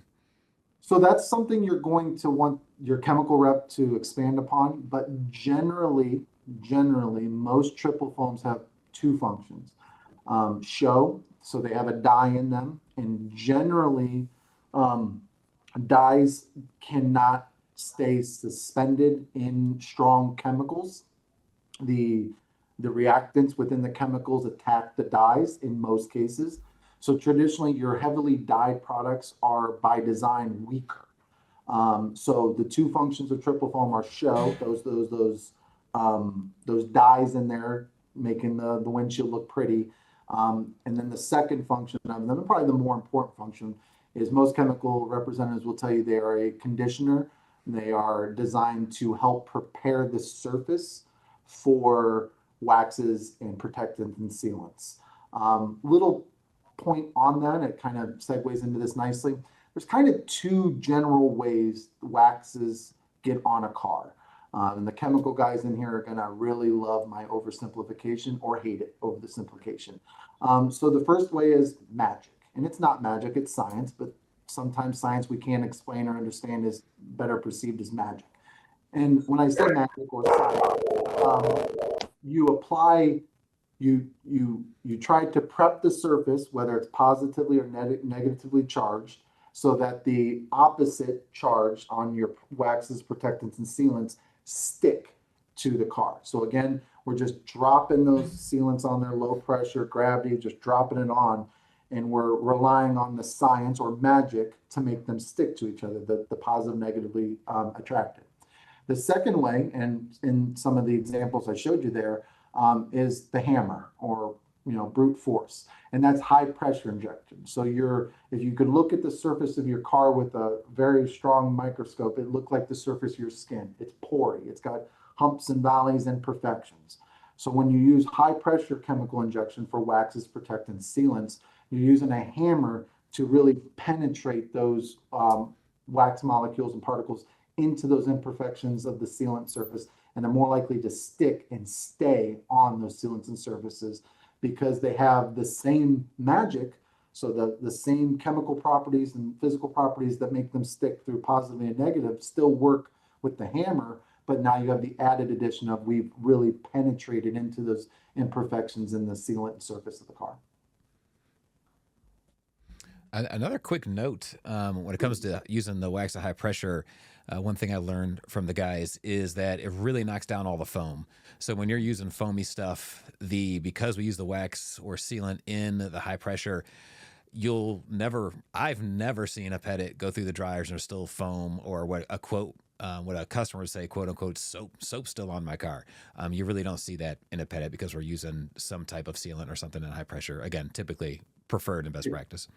So that's something you're going to want your chemical rep to expand upon, but generally, most triple foams have two functions. Show, so they have a dye in them, and generally, dyes cannot stay suspended in strong chemicals. The reactants within the chemicals attack the dyes in most cases. So traditionally, your heavily dyed products are by design weaker. So the two functions of triple foam are show, those dyes in there making the windshield look pretty. And then the second function of them, and probably the more important function, is most chemical representatives will tell you they are a conditioner. They are designed to help prepare the surface for waxes and protectants and sealants. Little point on that, it kind of segues into this nicely. There's kind of two general ways waxes get on a car. And the chemical guys in here are going to really love my oversimplification or hate it over the simplification. So the first way is magic. And it's not magic, it's science, but sometimes science we can't explain or understand is better perceived as magic. And when I say magic or science, you apply, you try to prep the surface, whether it's positively or negatively charged, so that the opposite charge on your waxes, protectants, and sealants stick to the car. So again, we're just dropping those sealants on there, low pressure, gravity, just dropping it on, and we're relying on the science or magic to make them stick to each other, the positive, negatively attracted. The second way, and in some of the examples I showed you there, is the hammer or brute force, and that's high pressure injection. So if you could look at the surface of your car with a very strong microscope, it looked like the surface of your skin. It's pory. It's got humps and valleys and imperfections. So when you use high pressure chemical injection for waxes, protectants, sealants, you're using a hammer to really penetrate those wax molecules and particles into those imperfections of the sealant surface, and they're more likely to stick and stay on those sealants and surfaces because they have the same magic. So the same chemical properties and physical properties that make them stick through positive and negative still work with the hammer, but now you have the added addition of we've really penetrated into those imperfections in the sealant surface of the car. Another quick note when it comes to using the wax at high pressure, one thing I learned from the guys is that it really knocks down all the foam. So when you're using foamy stuff, because we use the wax or sealant in the high pressure, I've never seen a Petit go through the dryers and there's still foam, or what a customer would say, quote unquote, soap still on my car. You really don't see that in a Petit because we're using some type of sealant or something in high pressure. Again, typically preferred and best practice.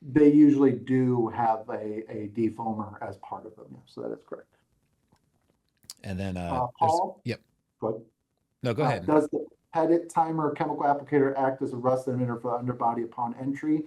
They usually do have a defoamer as part of them. Yeah, so that is correct. And then Paul? Yep. Go ahead. No, go ahead. Does the Petit timer chemical applicator act as a rust emitter for the underbody upon entry,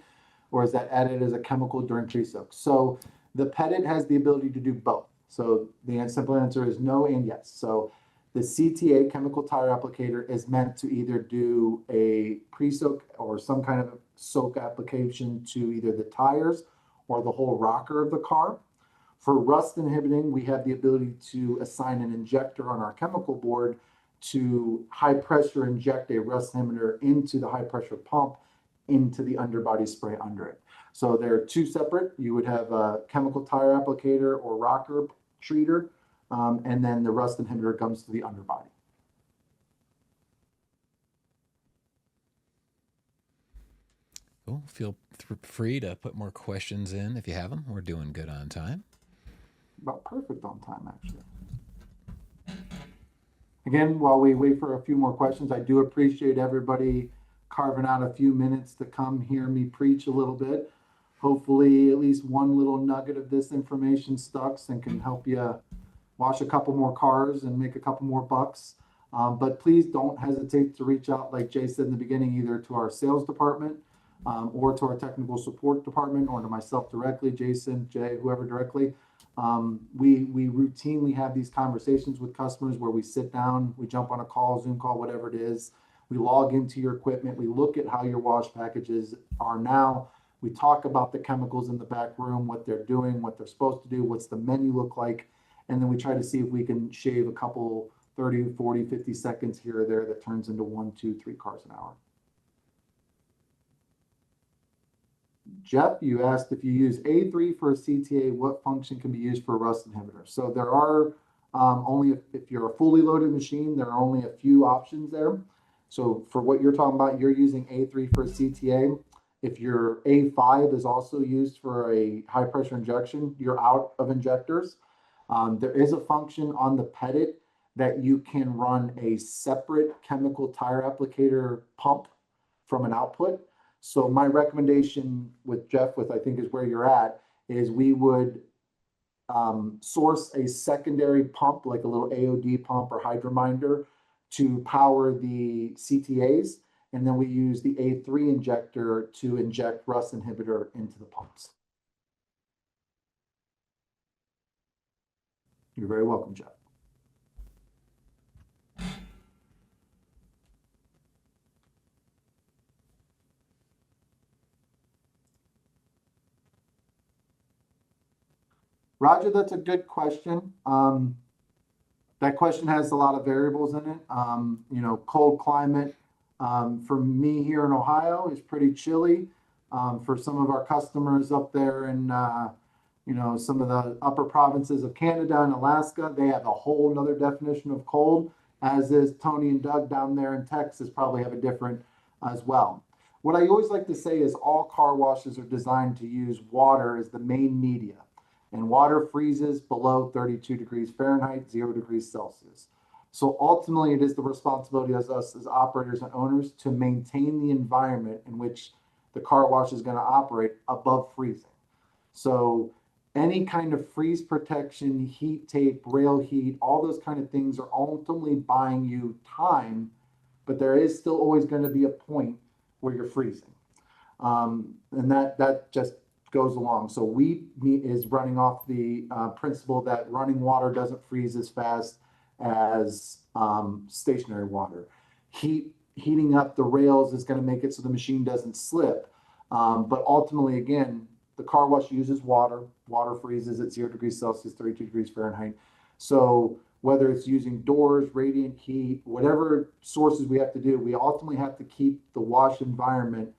or is that added as a chemical during pre-soak? So the Petit has the ability to do both. So the simple answer is no and yes. So the CTA chemical tire applicator is meant to either do a pre-soak or some kind of soak application to either the tires or the whole rocker of the car. For rust inhibiting, we have the ability to assign an injector on our chemical board to high pressure inject a rust inhibitor into the high pressure pump into the underbody spray under it. So they're two separate. You would have a chemical tire applicator or rocker treater, and then the rust inhibitor comes to the underbody. Cool. Feel free to put more questions in if you have them. We're doing good on time. About perfect on time, actually. Again, while we wait for a few more questions, I do appreciate everybody carving out a few minutes to come hear me preach a little bit. Hopefully at least one little nugget of this information stuck and can help you wash a couple more cars and make a couple more bucks. But please don't hesitate to reach out, like Jay said in the beginning, either to our sales department or to our technical support department, or to myself directly, Jason, Jay, whoever directly. We routinely have these conversations with customers where we sit down, we jump on a call, Zoom call, whatever it is. We log into your equipment. We look at how your wash packages are now. We talk about the chemicals in the back room, what they're doing, what they're supposed to do, what's the menu look like. And then we try to see if we can shave a couple 30, 40, 50 seconds here or there that turns into 1, 2, 3 cars an hour. Jeff, you asked if you use A3 for a CTA, what function can be used for a rust inhibitor? So there are only, if you're a fully loaded machine, there are only a few options there. So for what you're talking about, you're using A3 for a CTA. If your A5 is also used for a high pressure injection, you're out of injectors. There is a function on the Petit that you can run a separate chemical tire applicator pump from an output. So my recommendation with Jeff, with I think is where you're at, is we would source a secondary pump, like a little AOD pump or hydrominder, to power the CTAs, and then we use the A3 injector to inject rust inhibitor into the pumps. You're very welcome, Jeff. Roger, that's a good question. That question has a lot of variables in it. You know, cold climate for me here in Ohio is pretty chilly. For some of our customers up there in, you know, some of the upper provinces of Canada and Alaska, they have a whole nother definition of cold, as is Tony and Doug down there in Texas probably have a different as well. What I always like to say is all car washes are designed to use water as the main media. And water freezes below 32 degrees Fahrenheit, 0 degrees Celsius. So ultimately, it is the responsibility of us as operators and owners to maintain the environment in which the car wash is going to operate above freezing. So any kind of freeze protection, heat tape, rail heat, all those kind of things are ultimately buying you time, but there is still always going to be a point where you're freezing. And that just goes along. So we is running off the principle that running water doesn't freeze as fast as stationary water. Heating up the rails is going to make it so the machine doesn't slip. But ultimately, again, the car wash uses water. Water freezes at 0 degrees Celsius, 32 degrees Fahrenheit. So whether it's using doors, radiant heat, whatever sources we have to do, we ultimately have to keep the wash environment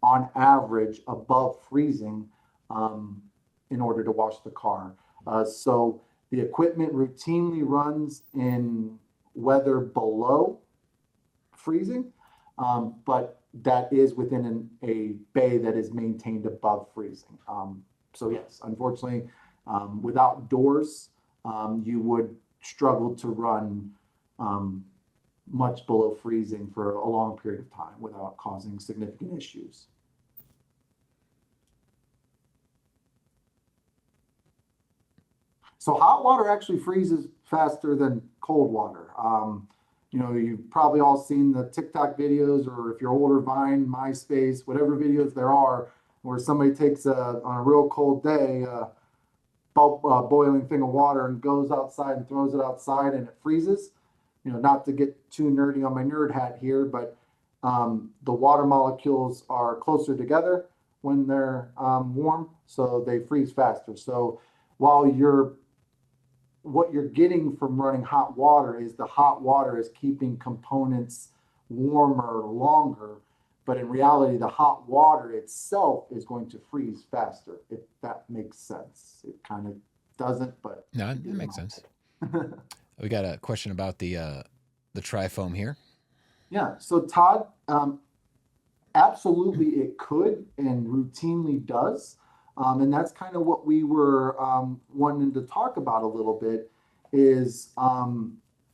on average above freezing in order to wash the car. So the equipment routinely runs in weather below freezing, but that is within a bay that is maintained above freezing. So yes, unfortunately, without doors, you would struggle to run much below freezing for a long period of time without causing significant issues. So hot water actually freezes faster than cold water. You know, you've probably all seen the TikTok videos, or if you're older, Vine, MySpace, whatever videos there are, where somebody takes on a real cold day, boiling thing of water and goes outside and throws it outside and it freezes. You know, not to get too nerdy on my nerd hat here, but the water molecules are closer together when they're warm, so they freeze faster. So while what you're getting from running hot water is the hot water is keeping components warmer longer, but in reality, the hot water itself is going to freeze faster, if that makes sense. It kind of doesn't, but No, it makes sense. We got a question about the tri-foam here. Yeah, so Todd, absolutely it could and routinely does. And that's kind of what we were wanting to talk about a little bit is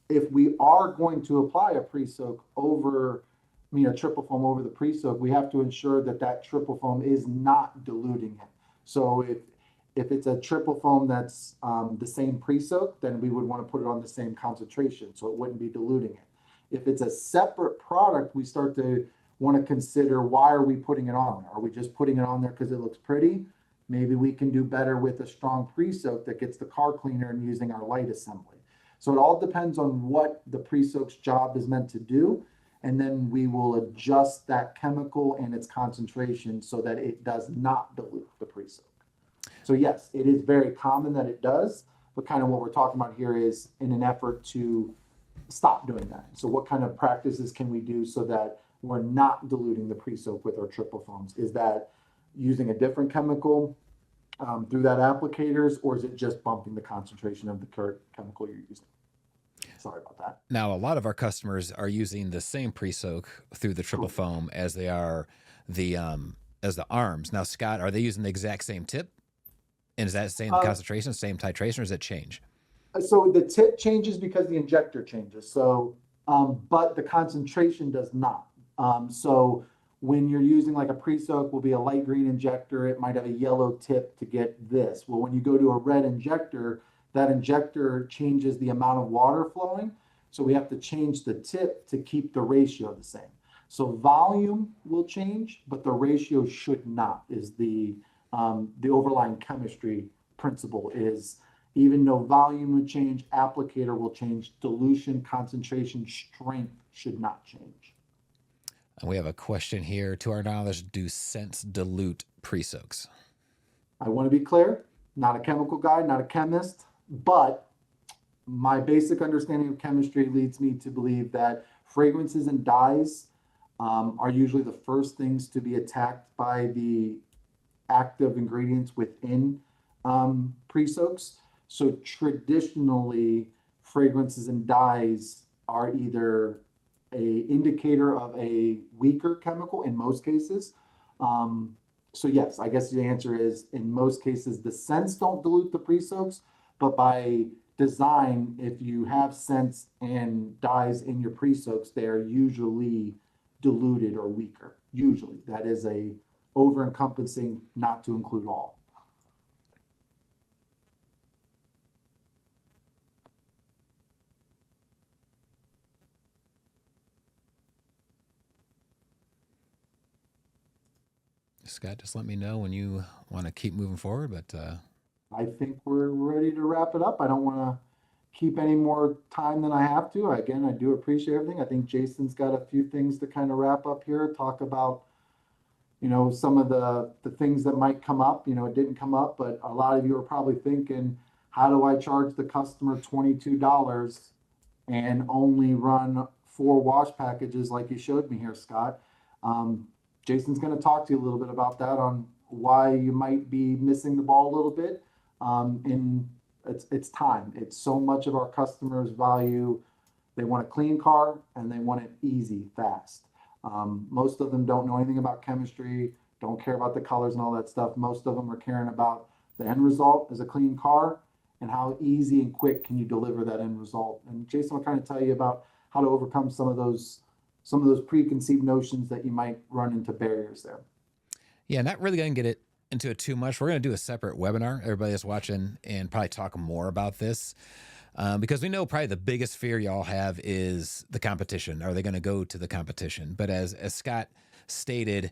if we are going to apply a pre-soak over, a triple foam over the pre-soak, we have to ensure that that triple foam is not diluting it. So if it's a triple foam that's the same pre-soak, then we would want to put it on the same concentration so it wouldn't be diluting it. If it's a separate product, we start to want to consider, why are we putting it on there? Are we just putting it on there because it looks pretty? Maybe we can do better with a strong pre-soak that gets the car cleaner and using our light assembly. So it all depends on what the pre-soak's job is meant to do. And then we will adjust that chemical and its concentration so that it does not dilute the pre-soak. So yes, it is very common that it does, but kind of what we're talking about here is in an effort to stop doing that. So what kind of practices can we do so that we're not diluting the pre-soak with our triple foams? Is that using a different chemical through that applicators, or is it just bumping the concentration of the current chemical you're using? Sorry about that. Now, a lot of our customers are using the same pre-soak through the triple foam as they are the arms. Now, Scott, are they using the exact same tip? And is that the same concentration, same titration, or does it change? So the tip changes because the injector changes. So, but the concentration does not. So when you're using like a pre-soak, will be a light green injector. It might have a yellow tip to get this. Well, when you go to a red injector, that injector changes the amount of water flowing. So we have to change the tip to keep the ratio the same. So volume will change, but the ratio should not, is the overlying chemistry principle is, even though volume would change, applicator will change, dilution, concentration, strength should not change. And we have a question here. To our knowledge, do scents dilute pre-soaks? I want to be clear, not a chemical guy, not a chemist, but my basic understanding of chemistry leads me to believe that fragrances and dyes are usually the first things to be attacked by the active ingredients within pre-soaks. So traditionally, fragrances and dyes are either a indicator of a weaker chemical in most cases. So yes, I guess the answer is, in most cases, the scents don't dilute the pre-soaks, but by design, if you have scents and dyes in your pre-soaks, they are usually diluted or weaker. Usually, that is a over-encompassing, not to include all. Scott, just let me know when you want to keep moving forward. But I think we're ready to wrap it up. I don't want to keep any more time than I have to. Again, I do appreciate everything. I think Jason's got a few things to kind of wrap up here, talk about, some of the things that might come up. It didn't come up, but a lot of you are probably thinking, how do I charge the customer $22 and only run 4 wash packages like you showed me here, Scott? Jason's going to talk to you a little bit about that, on why you might be missing the ball a little bit. And it's time. It's so much of our customers value. They want a clean car and they want it easy, fast. Most of them don't know anything about chemistry, don't care about the colors and all that stuff. Most of them are caring about the end result is a clean car, and how easy and quick can you deliver that end result. And Jason will kind of tell you about how to overcome some of those preconceived notions that you might run into barriers there. yeah, not really going to get into it too much. We're going to do a separate webinar, everybody that's watching, and probably talk more about this. Because we know probably the biggest fear y'all have is the competition. Are they going to go to the competition? But as Scott stated,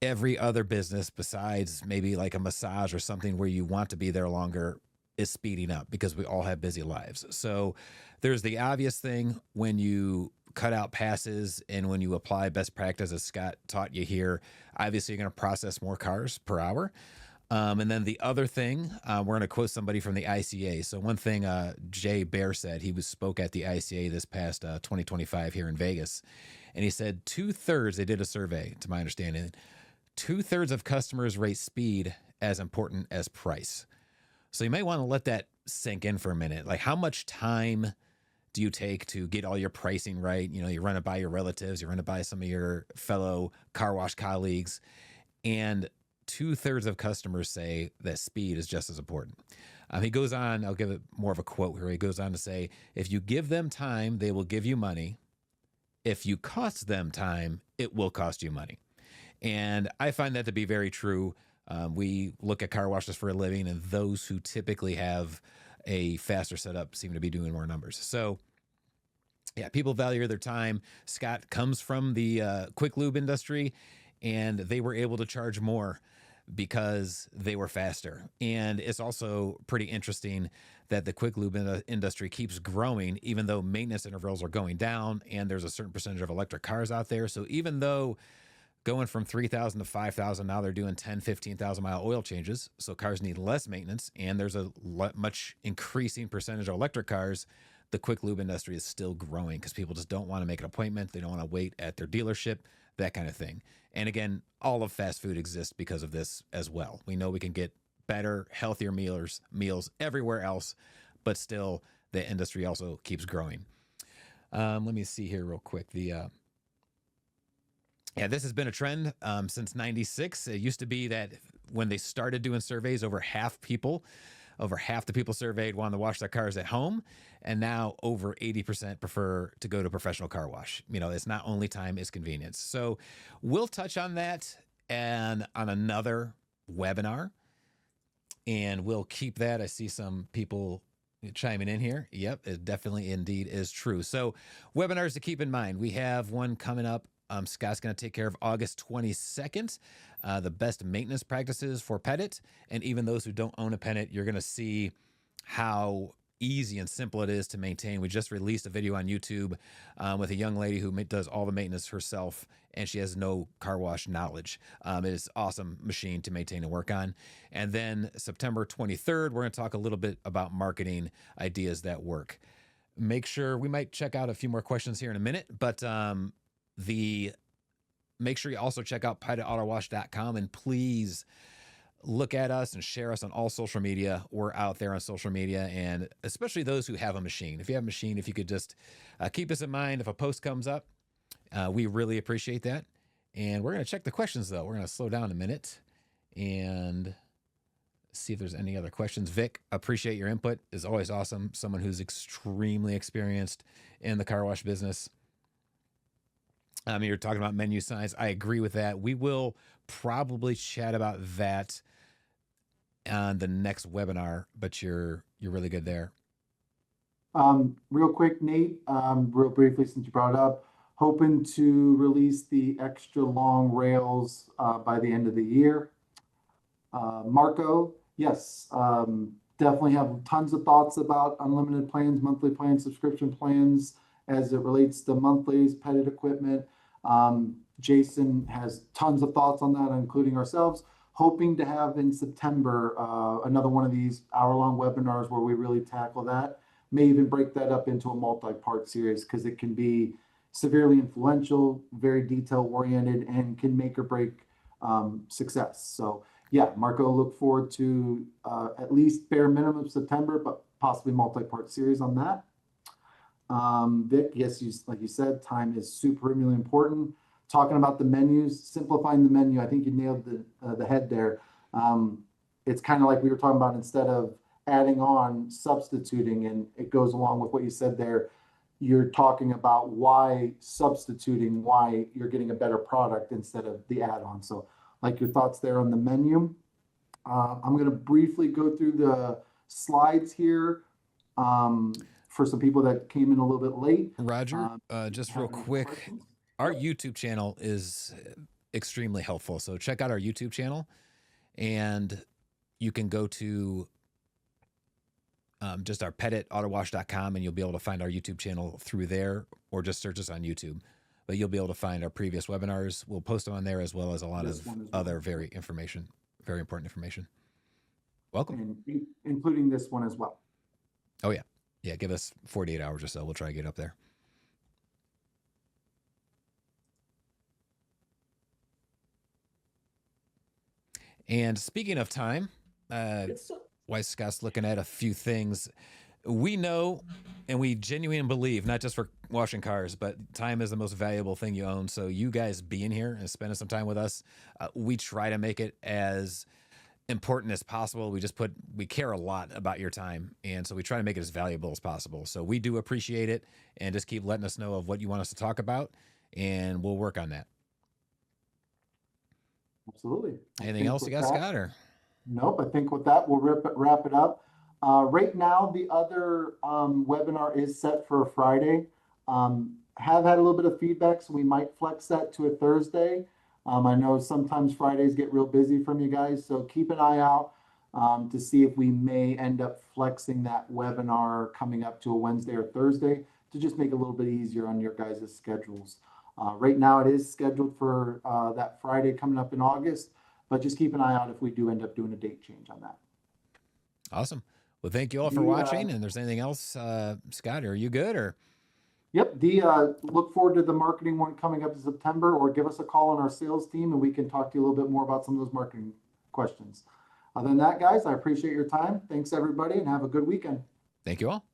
every other business besides maybe like a massage or something where you want to be there longer is speeding up, because we all have busy lives. So there's the obvious thing when you cut out passes and when you apply best practice, as Scott taught you here, obviously you're going to process more cars per hour. And then the other thing, we're going to quote somebody from the ICA. So one thing Jay Bear said, he spoke at the ICA this past 2025 here in Vegas. And he said 2/3, they did a survey, to my understanding, 2/3 of customers rate speed as important as price. So you may want to let that sink in for a minute. Like, how much time do you take to get all your pricing right? You run it by your relatives, you run it by some of your fellow car wash colleagues, and 2/3 of customers say that speed is just as important. He goes on, I'll give it more of a quote here. He goes on to say, if you give them time, they will give you money. If you cost them time, it will cost you money. And I find that to be very true. We look at car washes for a living, and those who typically have a faster setup seem to be doing more numbers. So Yeah, people value their time. Scott comes from the quick lube industry, and they were able to charge more because they were faster. And it's also pretty interesting that the quick lube industry keeps growing, even though maintenance intervals are going down, and there's a certain percentage of electric cars out there. So even though going from 3,000 to 5,000, now they're doing 10, 15,000 mile oil changes. So cars need less maintenance, and there's a much increasing percentage of electric cars. The quick lube industry is still growing because people just don't want to make an appointment. They don't want to wait at their dealership, that kind of thing. And again, all of fast food exists because of this as well. We know we can get better, healthier meals everywhere else, but still the industry also keeps growing. Let me see here real quick. Yeah, this has been a trend since '96. It used to be that when they started doing surveys, over half the people surveyed wanted to wash their cars at home, and now over 80% prefer to go to a professional car wash. It's not only time, it's convenience. So we'll touch on that and on another webinar, and we'll keep that. I see some people chiming in here. Yep, it definitely indeed is true. So webinars to keep in mind. We have one coming up. Scott's going to take care of August 22nd, the best maintenance practices for Petit. And even those who don't own a Petit, you're going to see how easy and simple it is to maintain. We just released a video on YouTube with a young lady who does all the maintenance herself, and she has no car wash knowledge. It is an awesome machine to maintain and work on. And then September 23rd, we're going to talk a little bit about marketing ideas that work. Make sure we might check out a few more questions here in a minute, but make sure you also check out petitautowash.com, and please look at us and share us on all social media. We're out there on social media, and especially those who have a machine. If you have a machine, if you could just keep this in mind if a post comes up, we really appreciate that. And we're going to check the questions, though. We're going to slow down a minute and see if there's any other questions. Vic, appreciate your input. Is always awesome. Someone who's extremely experienced in the car wash business. You're talking about menu size. I agree with that. We will probably chat about that on the next webinar, but you're really good there. Real quick, Nate, real briefly, since you brought it up, hoping to release the extra long rails by the end of the year. Marco, yes, definitely have tons of thoughts about unlimited plans, monthly plans, subscription plans as it relates to monthlies, Petit equipment. Jason has tons of thoughts on that, including ourselves. Hoping to have in September another one of these hour-long webinars where we really tackle that. May even break that up into a multi-part series because it can be severely influential, very detail-oriented, and can make or break success. So yeah, Marco, look forward to at least bare minimum September, but possibly multi-part series on that. Vic, yes, like you said, time is supremely important. Talking about the menus, simplifying the menu, I think you nailed the head there. It's kind of like we were talking about, instead of adding on, substituting, and it goes along with what you said there. You're talking about why substituting, why you're getting a better product instead of the add-on. So like your thoughts there on the menu. I'm going to briefly go through the slides here. For some people that came in a little bit late. Roger, just real quick, our YouTube channel is extremely helpful. So check out our YouTube channel, and you can go to just our petitautowash.com, and you'll be able to find our YouTube channel through there, or just search us on YouTube. But you'll be able to find our previous webinars. We'll post them on there, as well as a lot of other very important information. Welcome. And including this one as well. Oh, yeah. Yeah, give us 48 hours or so. We'll try to get up there. And speaking of time, while Scott's looking at a few things, we know and we genuinely believe, not just for washing cars, but time is the most valuable thing you own. So you guys being here and spending some time with us, we try to make it as important as possible. We care a lot about your time, and so we try to make it as valuable as possible. So we do appreciate it, and just keep letting us know of what you want us to talk about, and we'll work on that. Absolutely. Anything else you got, Scott? Or nope. I think with that we'll wrap it up. Right now, the other webinar is set for Friday. Have had a little bit of feedback, so we might flex that to a Thursday. I know sometimes Fridays get real busy from you guys, so keep an eye out to see if we may end up flexing that webinar coming up to a Wednesday or Thursday to just make it a little bit easier on your guys' schedules. Right now, it is scheduled for that Friday coming up in August, but just keep an eye out if we do end up doing a date change on that. Awesome. Well, thank you all for watching. And there's anything else, Scott, are you good or? Yep, look forward to the marketing one coming up in September, or give us a call on our sales team and we can talk to you a little bit more about some of those marketing questions. Other than that, guys, I appreciate your time. Thanks, everybody, and have a good weekend. Thank you all.